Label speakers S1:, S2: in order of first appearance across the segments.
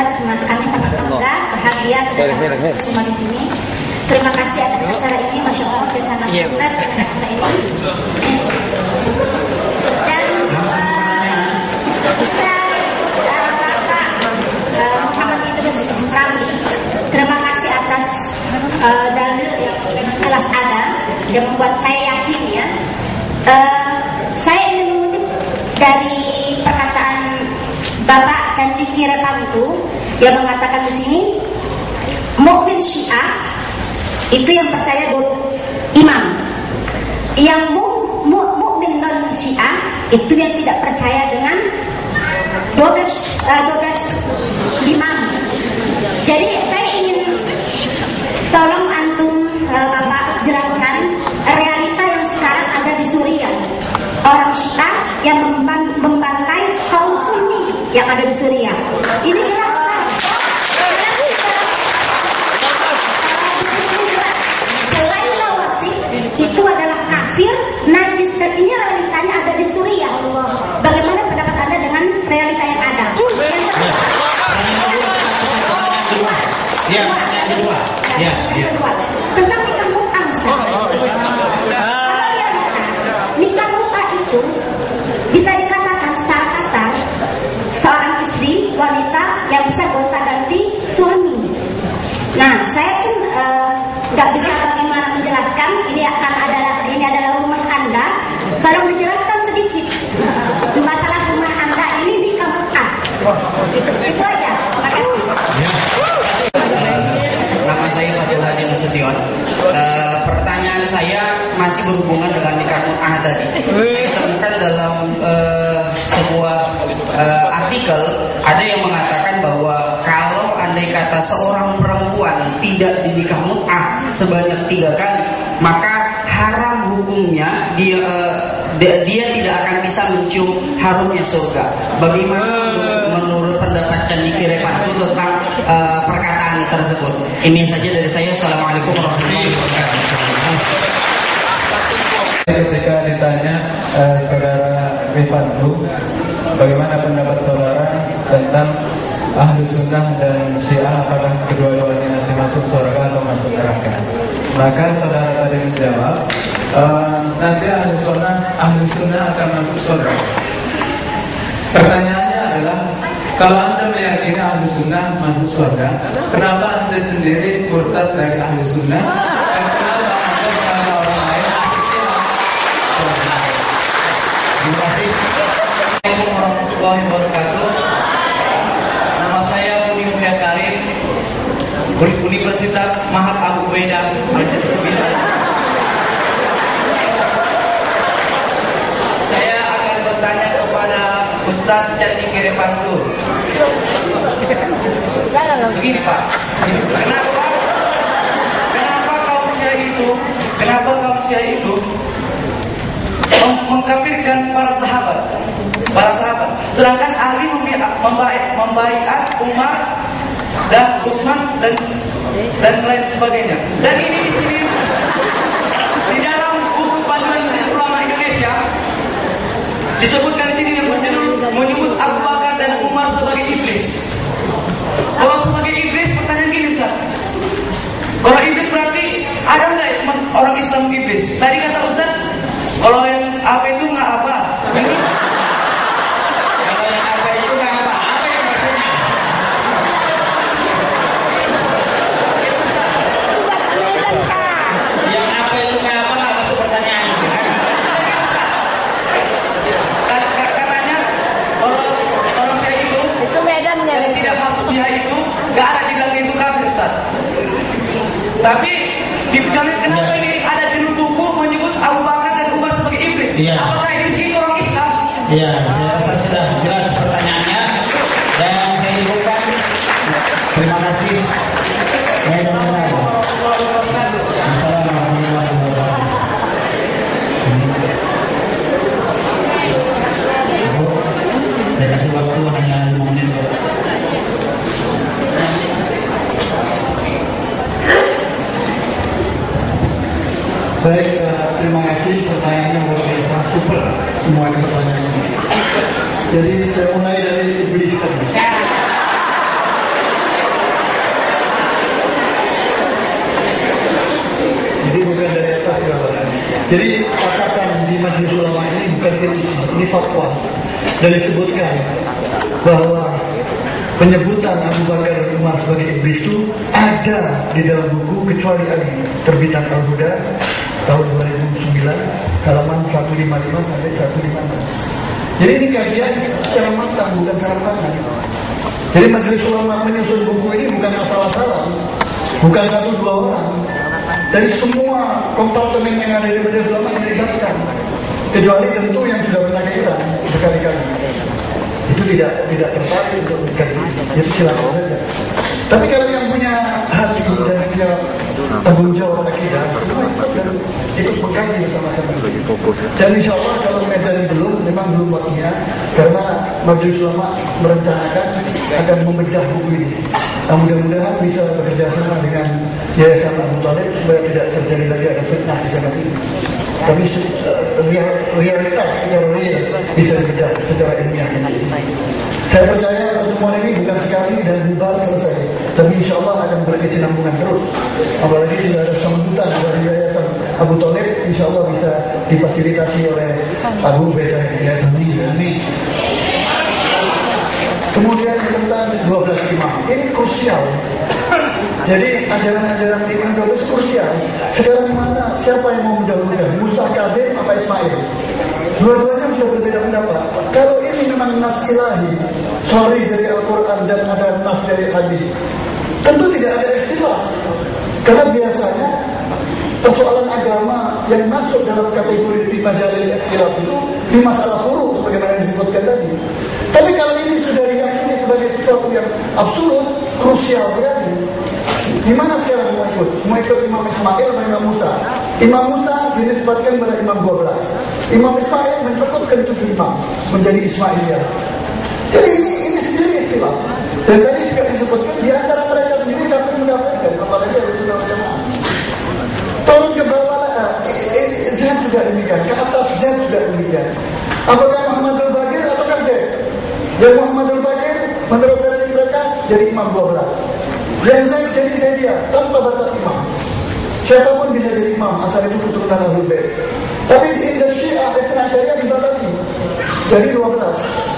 S1: Ustaz, kami sangat bangga, bahagia kedatangan semua di sini. Terima kasih atas acara ini, Masya Allah, saya sangat sukses dengan acara ini. Dan Ustaz Bapak Muhammad Idrus Ramli, terima kasih atas dalil yang jelas ada, yang membuat saya yakin ya. Saya ingin mengutip dari perkataan Bapak Candi Kirepantu yang mengatakan di sini, mukmin Syiah itu yang percaya 12 imam, yang mukmin non Syiah itu yang tidak percaya dengan 12 imam. Jadi saya ingin tolong antum Bapak jelaskan realita yang sekarang ada di Suriah. Orang Syiah yang membantai kaum Sunni yang ada di Suriah. Ini jelas kan? Selain Nawasib itu adalah kafir, najis, dan ini realitanya ada di Suriah. Bagaimana pendapat Anda dengan realita yang ada? Yang kedua, tentang nikah mut'ah, Ustaz. Nikah mut'ah itu bisa dikatakan secara kasar seorang istri wanita yang bisa gonta-ganti suami. Nah, saya pun nggak bisa bagaimana menjelaskan. Ini adalah rumah Anda. Kalau menjelaskan sedikit masalah rumah Anda ini nikah mut'ah. Itu aja. Terima kasih.
S2: Nama saya Fatul Hadi Nasution. Pertanyaan saya masih berhubungan dengan nikah mut'ah tadi. Saya temukan dalam sebuah artikel ada yang mengatakan bahwa kalau andai kata seorang perempuan tidak dinikah mut'ah sebanyak 3 kali, maka haram hukumnya dia tidak akan bisa mencium harumnya surga. Bagaimana menurut pendapat Candi Kirepantu tentang perkataan tersebut? Ini saja dari saya. Assalamualaikum warahmatullahi wabarakatuh.
S3: Ketika ditanya saudara Kirepantu, bagaimana pendapat saudara tentang Ahlu Sunnah dan Syiah, apakah kedua-duanya nanti masuk surga atau masuk neraka? Maka saudara tadi menjawab, nanti Ahlu Sunnah akan masuk surga. Pertanyaannya adalah, kalau Anda meyakini Ahlu Sunnah masuk surga, kenapa Anda sendiri murtad dari Ahlu Sunnah? Dan kenapa Anda kepada orang lain surga? Terima kasih.
S4: Assalamualaikum warahmatullahi wabarakatuh. Nama saya Budi Muhya Karim, Universitas Mahat Abu Ubaidah. Saya akan bertanya kepada Ustaz Candi Kirepantu. Begini Pak, kenapa kaum Syiah itu mengkafirkan para sahabat, sedangkan Ali membaiat Umar dan Utsman dan lain sebagainya. Dan ini di sini di dalam buku panduan Majelis Ulama Indonesia disebutkan di sini yang menyebut Abu Bakar dan Umar sebagai iblis. Kalau sebagai iblis, pertanyaan gini Ustaz, kalau iblis berarti ada nggak orang Islam iblis? Tadi kata Ustaz, kalau yang apa itu nggak apa?
S5: Kalau yang apa itu nggak apa? Apa yang maksudnya? Yang apa itu nggak apa? Nggak masuk pertanyaan.
S4: Katanya orang saya itu
S6: medannya
S4: yang tidak masuk Syiah itu nggak ada di dalam itu kafir Ustaz. Tapi di kenapa ini ada judul buku menyebut Abu Bakar dan Umar sebagai iblis?
S5: Iya.
S4: Apakah iblis itu orang Islam?
S5: Iya, saya rasa sudah jelas pertanyaannya dan saya ibukan. Terima kasih. Assalamualaikum warahmatullahi wabarakatuh. Saya kasih waktu hanya 5 menit.
S7: Baik, terima kasih, pertanyaannya luar biasa, super semua pertanyaannya. Jadi saya mulai dari iblis tadi. Jadi katakan di Majelis Ulama ini bukan kritisi, ini fatwa. Dan disebutkan bahwa penyebutan Abu Bakar dan Umar sebagai iblis itu ada di dalam buku kecuali Ali terbitan Al-Huda tahun 2009 halaman 155 sampai 156. Jadi ini kajian secara matang, bukan secara matang. Jadi Majelis Ulama menyusun buku ini bukan asal-asalan, bukan 1-2 orang. Dari semua kompartemen yang ada di Majelis Ulama dilibatkan, kecuali tentu yang sudah pernah ke Iran berkali-kali. Itu tidak tertarik untuk dikaji. Jadi silakan saja. Tapi kalau yang punya hati dan punya tanggung jawab akidah, semua ikut dan ikut mengkaji bersama-sama. Dan insya Allah kalau medan memang belum waktunya, karena Majelis Ulama merencanakan akan membedah buku ini. Nah, mudah-mudahan bisa bekerja sama dengan Yayasan Abu Talib supaya tidak terjadi lagi ada fitnah di sana sini. Tapi realitas secara real bisa dibedah secara ilmiah. Saya percaya pertemuan ini bukan sekali dan bubar selesai, tapi insya Allah akan berkesinambungan terus. Apalagi sudah ada sambutan dari Yayasan Abu Talib, insya Allah bisa difasilitasi oleh Abu Beda Yayasan ini. Kemudian tentang 12 imam, ini krusial. Jadi ajaran-ajaran imam 12 krusial. Sekarang mana siapa yang mau mendahulukan, Musa Kadzim apa Ismail? Dua-duanya bisa berbeda pendapat. Kalau ini memang nas ilahi, sorry dari Al-Quran dan ada nas dari hadis, tentu tidak ada istilah. Karena biasanya persoalan agama yang masuk dalam kategori di majalah ikhtilaf itu di masalah furu sebagaimana disebutkan tadi. Tapi kalau ini sudah diyakini sebagai sesuatu yang absolut, krusial sekali. Di mana sekarang mau ikut? Mau ikut Imam Ismail atau Imam Musa? Imam Musa dinisbatkan pada Imam 12. Imam Ismail mencukupkan 7 imam menjadi Ismailiyah. Jadi ini sendiri ikhtilaf. Dan tadi juga disebutkan di antara mereka sendiri kafir mengkafirkan, apalagi ada juga jamaah. Turun ke bawah, Zaid juga demikian, ke atas Zaid juga demikian. Apakah Muhammadul Baqir atau Zaid? Yang Muhammadul Baqir menurut versi mereka jadi Imam 12. Yang Zaid jadi Zaidiyah tanpa batas imam. Siapapun bisa jadi imam, asal itu keturunan Ahlul Bait. Tapi di Indonesia Islam Syariah dibatasi jadi 12.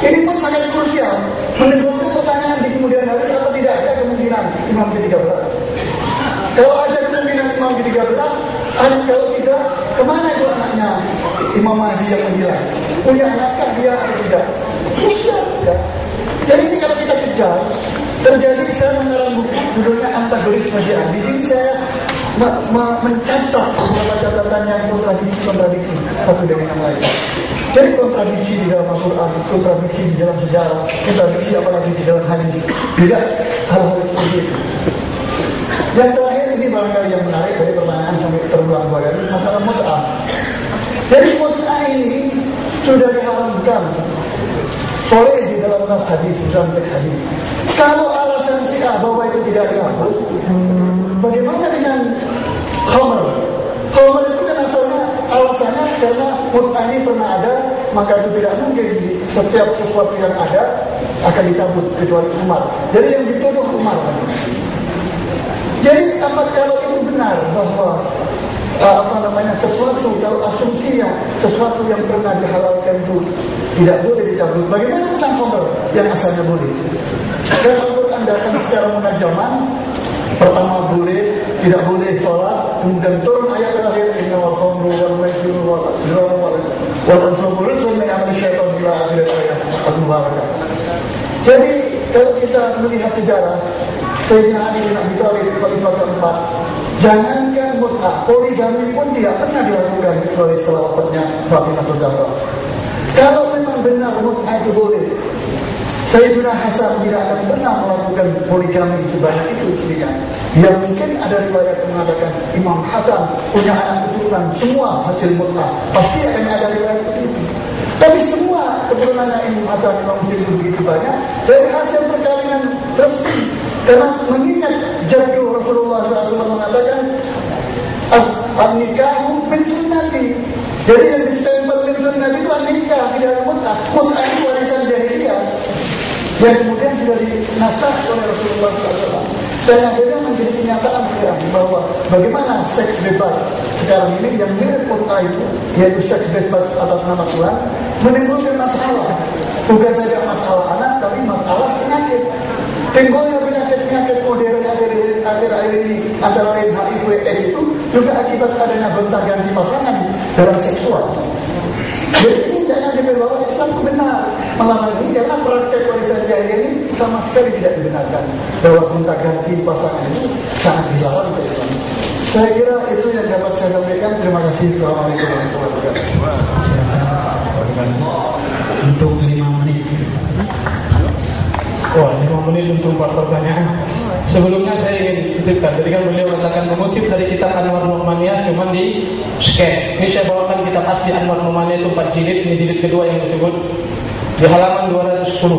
S7: Ini pun sangat krusial, menimbulkan pertanyaan di kemudian hari apa tidak ada kemungkinan imam ke-13. Kalau ada kemungkinan imam ke-13, kalau tidak, kemana itu anaknya Imam Mahdi yang menghilang? Punya anakkah dia atau tidak? Krusial tidak. Jadi ini kalau kita kejar, terjadi saya mengarang buku judulnya Antagonisme Syiah. Di sini saya mencatat beberapa catatan yang kontradiksi satu dengan yang lain. Jadi kontradiksi di dalam Al-Quran, kontradiksi di dalam sejarah, kontradiksi apalagi di dalam hadis. Tidak hal-hal seperti itu. Yang terakhir ini barangkali yang menarik dari pertanyaan sampai terulang 2 kali, masalah mut'ah. Jadi mut'ah ini sudah diharamkan soleh di dalam nas hadis, dalam teks hadis. Kalau alasan Syiah bahwa itu tidak dihapus, bagaimana dengan khamr? Khamr itu kan alasannya karena mut'ah ini pernah ada, maka itu tidak mungkin setiap sesuatu yang ada akan dicabut kecuali Umar. Jadi yang dituduh Umar. Jadi apa kalau itu benar bahwa sesuatu, kalau asumsinya sesuatu yang pernah dihalalkan itu tidak boleh dicabut, bagaimana tentang khamr yang asalnya boleh? Dan Al-Quran datang secara munajaman, pertama boleh, tidak boleh sholat, kemudian turun ayat terakhir inna wal khamru wal maisiru wal azlamu wal ansabu rizqun min amali syaitan ila akhir ayat al-mubarakah. Jadi kalau kita melihat sejarah Sayyidina Ali bin Abi Thalib khalifah keempat, jangankan mut'ah, poligami pun dia pernah dilakukan kecuali setelah wafatnya Fatimah Zahra. Kalau memang benar mut'ah itu boleh, Sayyidina Hasan tidak akan pernah melakukan poligami sebanyak itu istrinya. Yang mungkin ada riwayat yang mengatakan Imam Hasan punya anak keturunan semua hasil mut'ah. Pasti akan ada riwayat seperti itu. Tapi semua keturunannya Imam Hasan Imam Hussein begitu banyak dari hasil perkawinan resmi. Karena mengingat jadul Rasulullah SAW mengatakan an-nikahu min sunnati. Jadi yang disebut min sunnati itu an-nikah, tidak ada mut'ah. Mut'ah itu warisan jahiliyah yang kemudian sudah dinasah oleh Rasulullah SAW. Dan akhirnya menjadi kenyataan sekarang bahwa bagaimana seks bebas sekarang ini yang mirip kota itu, yaitu seks bebas atas nama Tuhan, menimbulkan masalah. Bukan saja masalah anak, tapi masalah penyakit. Timbulnya penyakit-penyakit modern akhir-akhir ini, antara lain HIV/AIDS itu juga akibat adanya gonta-ganti pasangan dalam seksual. Jadi ini jangan dikira bahwa Islam itu benar melarang ini, karena praktek warisan jahiliyah ini sama sekali tidak dibenarkan. Bahwa gonta-ganti pasangan itu sangat dilarang oleh Islam. Saya kira itu yang dapat saya sampaikan. Terima kasih. Assalamualaikum warahmatullahi wabarakatuh.
S5: Untuk 5 menit.
S3: Wah, 5 menit untuk 4 pertanyaan. Sebelumnya saya ingin titipkan, tadi kan beliau katakan mengutip dari kitab Anwar Nu'maniyah, cuman di scan. Ini saya bawakan kitab asli Anwar Nu'maniyah itu 4 jilid, ini jilid kedua yang disebut di halaman 210.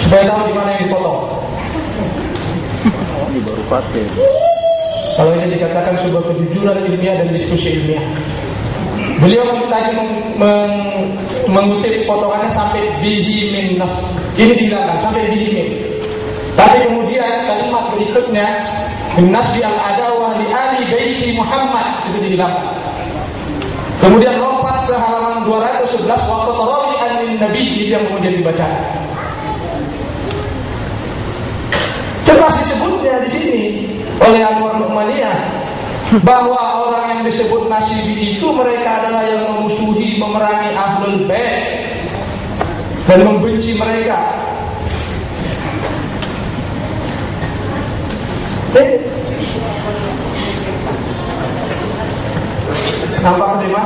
S3: Supaya tahu di mana yang dipotong.
S6: Ini baru pakai.
S3: Kalau ini dikatakan sebuah kejujuran ilmiah dan diskusi ilmiah. Beliau tadi mengutip potongannya sampai bihi min nas. Ini dihilangkan sampai bihi min. Tapi kemudian kalimat berikutnya min nasbi al-adawah li ali baiti Muhammad itu dihilangkan. Kemudian lompat ke halaman 211 waktu tarawi an nabi itu yang kemudian dibaca. Jelas disebutnya di sini oleh Anwar Nu'maniyah bahwa orang yang disebut Nasibi itu mereka adalah yang memusuhi, memerangi Ahlul Bait dan membenci mereka. Nampak terima?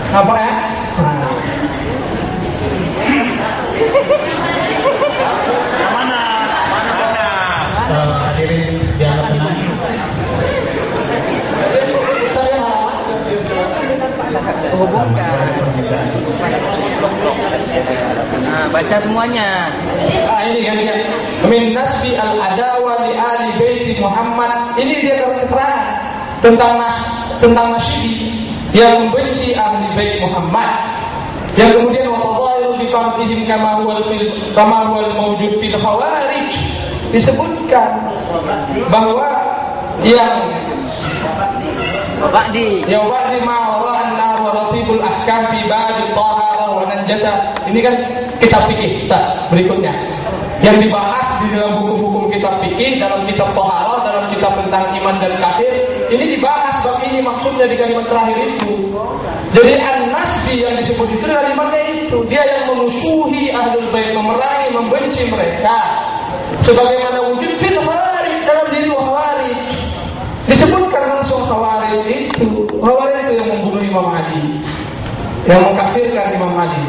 S3: Nampak ya?
S5: Hadirin dianggap tenang.
S6: Hubungkan. Nah, baca semuanya.
S3: Ini kan min nasbi al-adawa li ali baiti Muhammad. Ini dia keterangan tentang Nasibi yang membenci ahli bait Muhammad. Yang kemudian watadhahiru bi qawlihim kama huwa mawjud fil khawarij. Disebutkan bahwa yang
S6: Ba'di
S3: ma'ara an-nar wa ratibul ahkam fi bab at-tahara wa najasa. Ini kan kitab fikih berikutnya yang dibahas di dalam buku-buku kitab fikih, dalam kitab taharah, dalam kitab tentang iman dan kafir. Ini dibahas bab ini, maksudnya di kalimat terakhir itu. Jadi an-nasbi yang disebut itu kalimatnya itu, dia yang memusuhi ahlul bait, memerangi, membenci mereka. Sebagaimana wujud fil khawarij, dalam diri khawarij. Disebutkan langsung khawarij itu. Khawarij itu yang membunuh Imam Ali, yang mengkafirkan Imam Ali.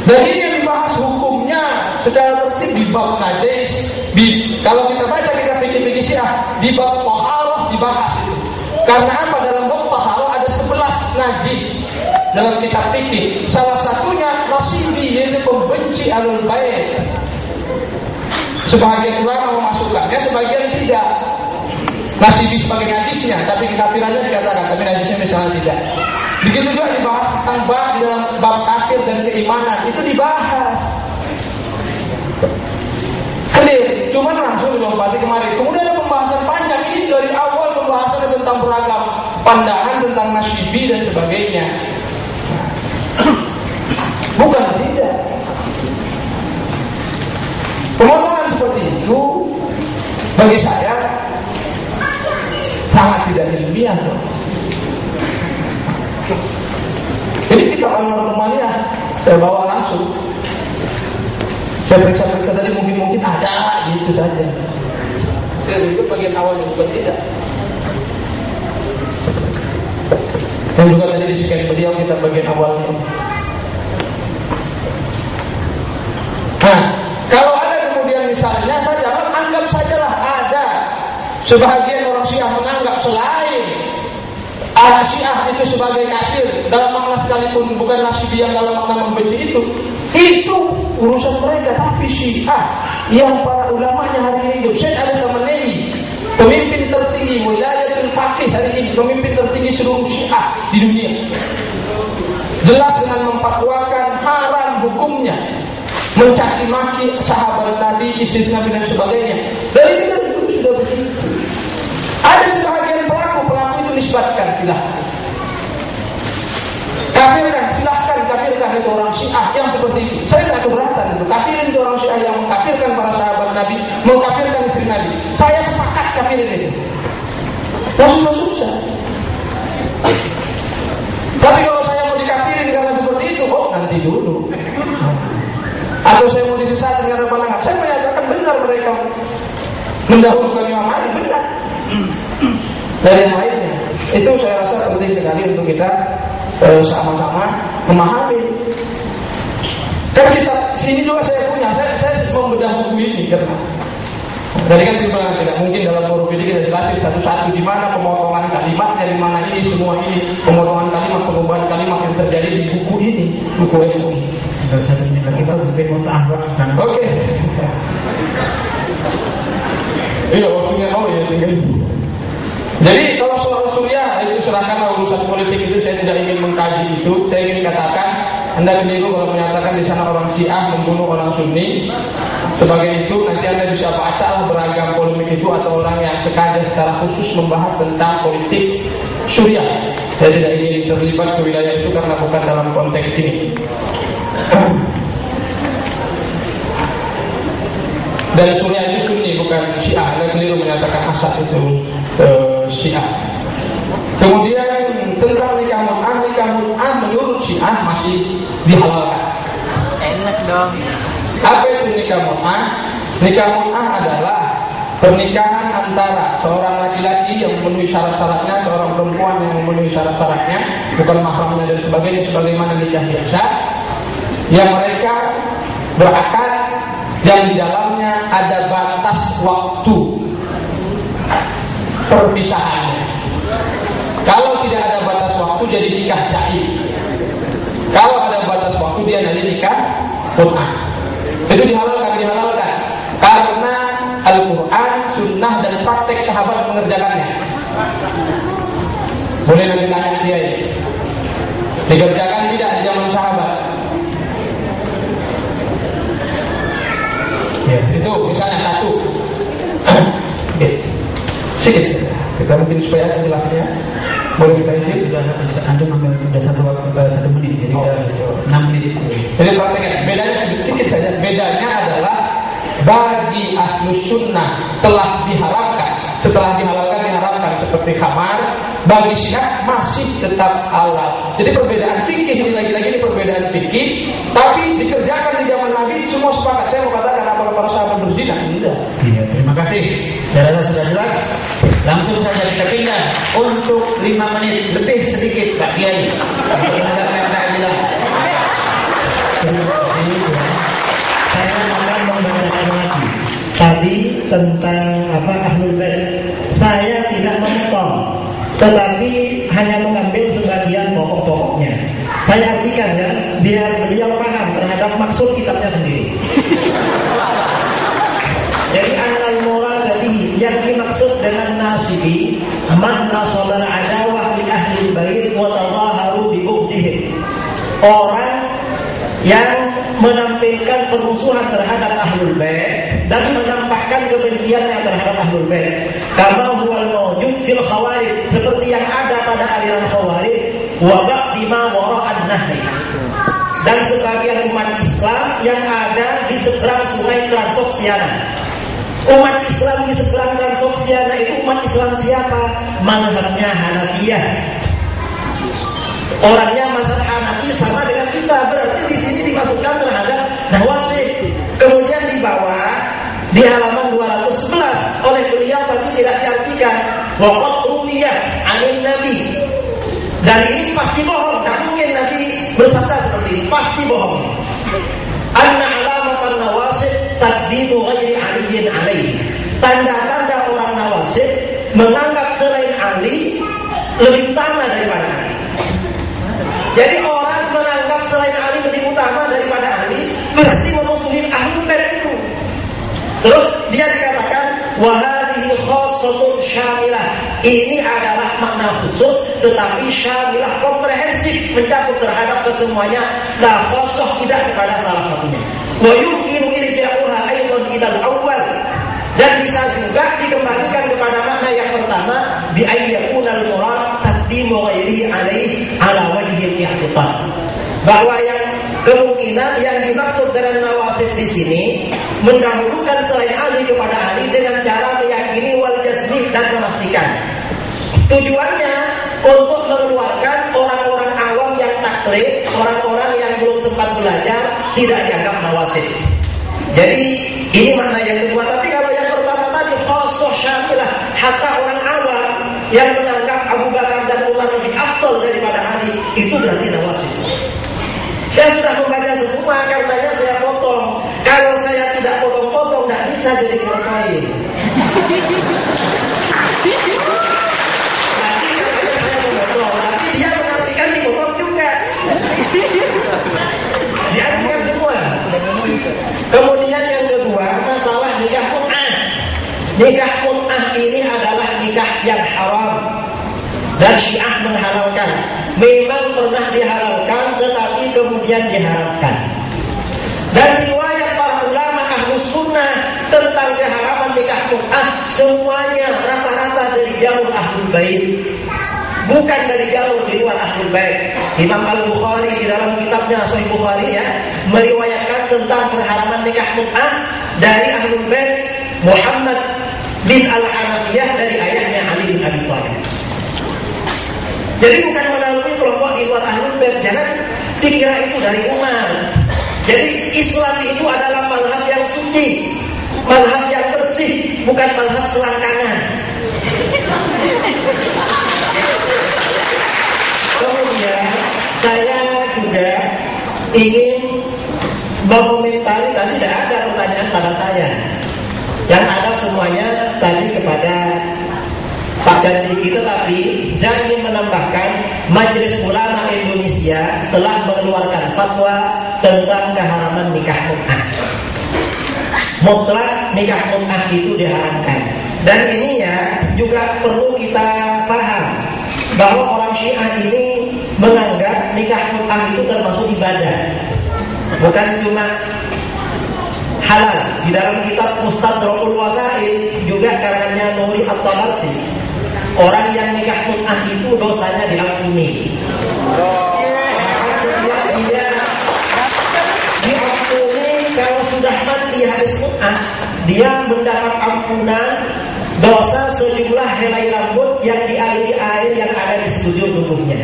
S3: Dan ini yang dibahas hukumnya secara tertib di bab najis. Kalau kita baca kitab fikih Syiah, di bab taharah dibahas itu. Karena apa? Dalam bab taharah ada 11 najis dalam kitab fikih. Salah satunya Nasibi, yaitu pembenci ahlul bait. Sebagian ulama memasukkannya, sebagian tidak. Nasibi sebagai najisnya, tapi kekafirannya dikatakan, tapi najisnya misalnya tidak. Begitu juga dibahas tentang bab dalam bab kafir dan keimanan, itu dibahas. Clear, cuman langsung dilompati kemarin. Kemudian ada pembahasan panjang, ini dari awal pembahasan tentang beragam pandangan tentang Nasibi dan sebagainya. Bukan tidak. Pemotongan seperti itu bagi saya sangat tidak ilmiah. Jadi kitab Anwar Nu'maniyah saya bawa langsung. Saya periksa-periksa tadi mungkin ada gitu saja. Saya ikut bagian awalnya, bukan tidak. Dan juga tadi di scan beliau kita bagian awalnya. Nah, kalau ada kemudian misalnya saja, anggap sajalah ada sebahagian orang Syiah menganggap selain Syiah itu sebagai kafir dalam makna sekalipun bukan Nasibi yang dalam makna membenci itu urusan mereka. Tapi Syiah yang para ulamanya hari ini hidup, Syekh Ali Khamenei, pemimpin tertinggi wilayatul faqih hari ini, pemimpin tertinggi seluruh Syiah di dunia,
S8: sahabat Nabi, istri Nabi dan sebagainya. Dan itu kan dulu sudah begitu. Ada sebahagian pelaku itu nisbatkan, silahkan kafirkan, silahkan kafirkan itu orang Syiah yang seperti itu. Saya tidak keberatan itu. Kafirin itu orang Syiah yang mengkafirkan para sahabat Nabi, mengkafirkan istri Nabi. Saya sepakat kafirin itu. Susah. Tapi kalau saya mau dikafirin karena seperti itu, oh nanti dulu. Atau saya mau disesatkan karena pandangan, saya menyatakan benar mereka mendahulukan Imam Ali, benar. Dan yang lainnya, itu saya rasa penting sekali untuk kita sama-sama memahami. Kan kita sini juga saya punya, saya membedah buku ini karena tadi kan saya tidak mungkin dalam forum ini kita jelasin satu-satu di mana pemotongan kalimatnya, di mana ini semua ini pemotongan kalimat, perubahan kalimat yang terjadi di buku ini, buku ini.
S5: Satu menit lagi Pak, mungkin mau ta'ahwak.
S8: Oke. Iya, waktunya ya tinggal. Jadi kalau soal Suriah itu serahkan urusan politik itu, saya tidak ingin mengkaji itu. Saya ingin katakan Anda keliru kalau menyatakan di sana orang Syiah membunuh orang Sunni. Sebagai itu nanti Anda bisa bacalah beragam polemik itu, atau orang yang sengaja secara khusus membahas tentang politik Suriah. Saya tidak ingin terlibat ke wilayah itu karena bukan dalam konteks ini. Dan Suriah itu Sunni bukan Syiah. Anda keliru menyatakan Asad itu Syiah. Kemudian tentang nikah mut'ah menurut Syiah masih dihalalkan.
S6: Enak dong.
S8: Apa itu nikah mut'ah? Nikah mut'ah adalah pernikahan antara seorang laki-laki yang memenuhi syarat-syaratnya, seorang perempuan yang memenuhi syarat-syaratnya, bukan mahramnya dan sebagainya, sebagaimana nikah biasa, yang mereka berakad yang di dalamnya ada batas waktu perpisahannya. Kalau tidak ada batas waktu jadi nikah dai. Kalau ada batas waktu dia nanti nikah mut'ah. Itu dihalalkan karena Al-Quran, Sunnah dan praktek sahabat mengerjakannya. Boleh nanti tanya dia ini dikerjakan tidak di zaman sahabat? Ya, itu misalnya satu. Sedikit kita mungkin supaya ada jelasnya. Boleh kita isi?
S5: Sudah antum ambil sudah 1 menit, jadi udah 6 menit.
S8: Jadi perhatikan, bedanya sedikit saja. Bedanya adalah bagi ahlus sunnah telah diharamkan, setelah diharamkan seperti khamar. Bagi Syiah masih tetap halal. Jadi perbedaan fikih ini lagi-lagi ini perbedaan fikih, tapi dikerjakan di zaman Nabi semua sepakat. Saya mau katakan apa para sahabat berzina? Tidak.
S5: Iya, terima kasih. Saya rasa sudah jelas. Langsung saja kita pindah untuk 5 menit lebih sedikit Pak Kiai. Menegakkan keadilan. Saya akan membacakan lagi. Tadi tentang Ahlul Bait. Saya tidak memotong, tetapi hanya mengambil sebagian pokok-pokoknya. Saya artikan ya, biar beliau paham terhadap maksud kitabnya sendiri. Jadi anal moral tadi yang dimaksud dengan nasibi man nasabal adawah li ahli bait wa tadhaharu bi bughdihim. Orang yang menampilkan permusuhan terhadap Ahlul Bait dan menampakkan kebenciannya terhadap Ahlul Bait. Kama huwal mawjud fil khawarij, seperti yang ada pada aliran khawarij, wa ba'di ma wara'an nahi. Dan sebagian umat Islam yang ada di seberang sungai Transoksiana. Umat Islam di seberang Transoksiana itu umat Islam siapa? Mazhabnya Hanafiyah. Orangnya mazhab Hanafi sama dengan kita, berarti di sini dimasukkan terhadap Nawasib. Kemudian di bawah di halaman 211 oleh beliau tadi tidak diartikan waqad rumiyah anil Nabi. Dan ini pasti bohong, tak mungkin Nabi bersabda seperti ini, pasti bohong. Anna alamatan nawasib taqdimu ghairi aliyin alaihi. Tanda-tanda orang Nawasib menganggap selain Ali lebih utama daripada Ali. Jadi orang menganggap selain Ali lebih utama daripada Ali berarti memusuhi Ahlul Bait itu. Terus dia dikatakan wa hadhihi khassatun syamilah. Ini adalah makna khusus tetapi syamilah, komprehensif, mencakup terhadap kesemuanya. La khassah tidak kepada salah satunya. Wa yumkinu irja'u ilal awal, dan bisa juga dikembalikan kepada makna yang pertama, bi ayyakunal murad taqdimu ghairihi alaihi ala wajhil i'tiqad, bahwa yang kemungkinan yang dimaksud dengan nawasib di sini mendahulukan selain Ali kepada Ali dengan cara meyakini wal jazmi dan memastikan. Tujuannya untuk mengeluarkan orang-orang awam yang taklid, orang-orang yang belum sempat belajar, tidak dianggap nawasib. Jadi ini makna yang kedua. Tapi kalau yang pertama tadi khosoh syamilah, hatta orang awam yang menganggap Abu Bakar dan Umar lebih afdal daripada Ali, itu berarti nawasib. Saya sudah membaca semua, karenanya saya potong. Kalau saya tidak potong-potong, tidak bisa jadi berkain. Nanti katanya saya memotong, tapi dia mengartikan dipotong juga. Diartikan semua. Kemudian yang kedua, masalah nikah mut'ah. Nikah mut'ah ini adalah nikah yang haram dan Syiah menghalalkan. Memang pernah dihalalkan, tetapi kemudian diharamkan. Dan riwayat para ulama Ahlus Sunnah tentang keharaman nikah mut'ah semuanya rata-rata dari jalur Ahlul Bait, bukan dari jalur di luar Ahlul Bait. Imam Al-Bukhari di dalam kitabnya Sahih Bukhari meriwayatkan tentang keharaman nikah mut'ah dari Ahlul Bait Muhammad bin Al-Hanafiyah dari ayahnya Ali bin Abi Thalib. Jadi bukan melalui kelompok di luar Ahlul Bait. Jangan dikira itu dari Umar. Jadi Islam itu adalah mazhab yang suci, mazhab yang bersih, bukan mazhab selangkangan. Kemudian saya juga ingin mengomentari, tadi tidak ada pertanyaan pada saya. Yang ada semuanya tadi kepada Pak Jandiki, tetapi saya ingin menambahkan Majelis Ulama Indonesia telah mengeluarkan fatwa tentang keharaman nikah mut'ah. Mutlak nikah mut'ah itu diharamkan. Dan ini juga perlu kita paham bahwa orang Syiah ini menganggap nikah mut'ah itu termasuk ibadah, bukan cuma halal. Di dalam kitab Mustadrakul Wasail juga karangannya Nuri At-Tabarsi, orang yang nikah mut'ah itu dosanya diampuni. Maka setiap dia diampuni, kalau sudah mati habis mut'ah, dia mendapat ampunan dosa sejumlah helai rambut yang dialiri air yang ada di sekujur tubuhnya.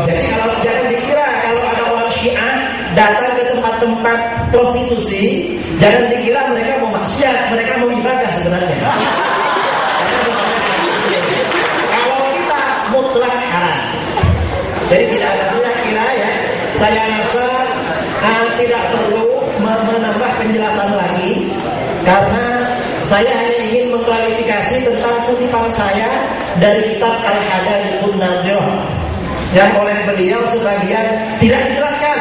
S5: Jadi kalau jangan dikira kalau ada orang Syiah datang ke tempat-tempat prostitusi, jangan dikira mereka mau maksiat, mereka mau ibadah sebenarnya. Kalau kita mutlak haram. Jadi tidak ada, saya rasa tidak perlu menambah penjelasan lagi, karena saya hanya ingin mengklarifikasi tentang kutipan saya dari kitab Al-Hadathun Nadhirah yang oleh beliau sebagian tidak dijelaskan.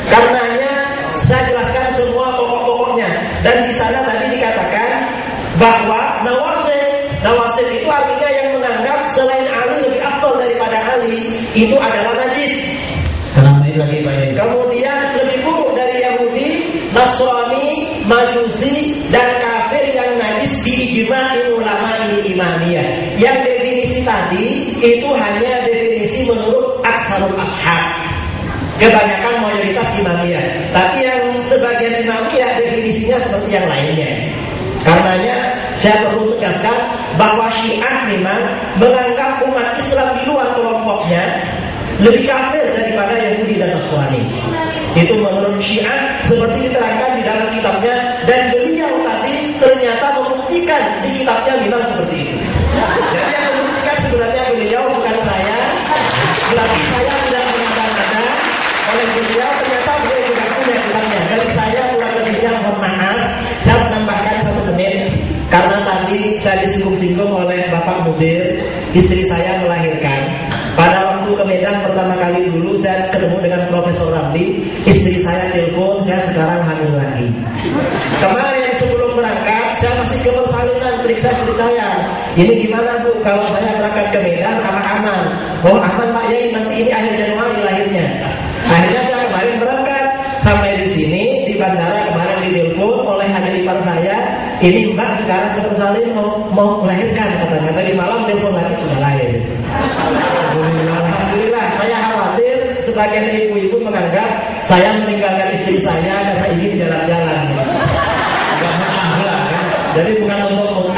S5: Karenanya saya jelaskan semua pokok-pokoknya. Dan di sana tadi dikatakan bahwa nawasib itu artinya yang menganggap selain Ali lebih afdal daripada Ali, itu adalah najis. Kemudian lebih buruk dari Yahudi, Nasrani, Majusi, dan kafir yang najis diijma'i ulama imamiyah. Yang definisi tadi itu hanya definisi menurut aktsarul ashab, kebanyakan mayoritas imamiyah. Tapi yang sebagian imamiyah definisinya seperti yang lainnya. Karenanya saya perlu tegaskan bahwa Syiah memang menganggap umat Islam di luar kelompoknya lebih kafir daripada Yahudi dan Nasrani. Itu menurut Syiah seperti diterangkan di dalam kitabnya, dan beliau tadi ternyata membuktikan di kitabnya memang seperti itu. Jadi yang membuktikan sebenarnya beliau, bukan saya. Berarti saya tidak mengada-ngada oleh beliau, ternyata beliau juga punya kitabnya. Dari saya kurang lebihnya mohon maaf, saya menambahkan 1 menit. Karena tadi saya disinggung-singgung oleh Bapak Mudir, istri saya melahirkan. Pada waktu ke Medan pertama kali dulu saya ketemu dengan Profesor Ramli, istri saya telepon, saya sekarang hamil lagi. Kemarin sebelum berangkat saya masih ke persalinan, periksa istri saya, ini gimana Bu, kalau saya berangkat ke Medan aman-aman? Oh aman Pak Yai, nanti ini akhir Januari lahirnya. Akhirnya saya kemarin berangkat, sampai di sini di bandara kemarin ditelepon oleh adik ini Mbak sekarang Dr. Salim mau melahirkan katanya. Tadi malam telepon lagi sudah lahir. Alhamdulillah. Saya khawatir sebagian ibu-ibu menganggap saya meninggalkan istri saya karena ingin jalan-jalan. Jadi bukan untuk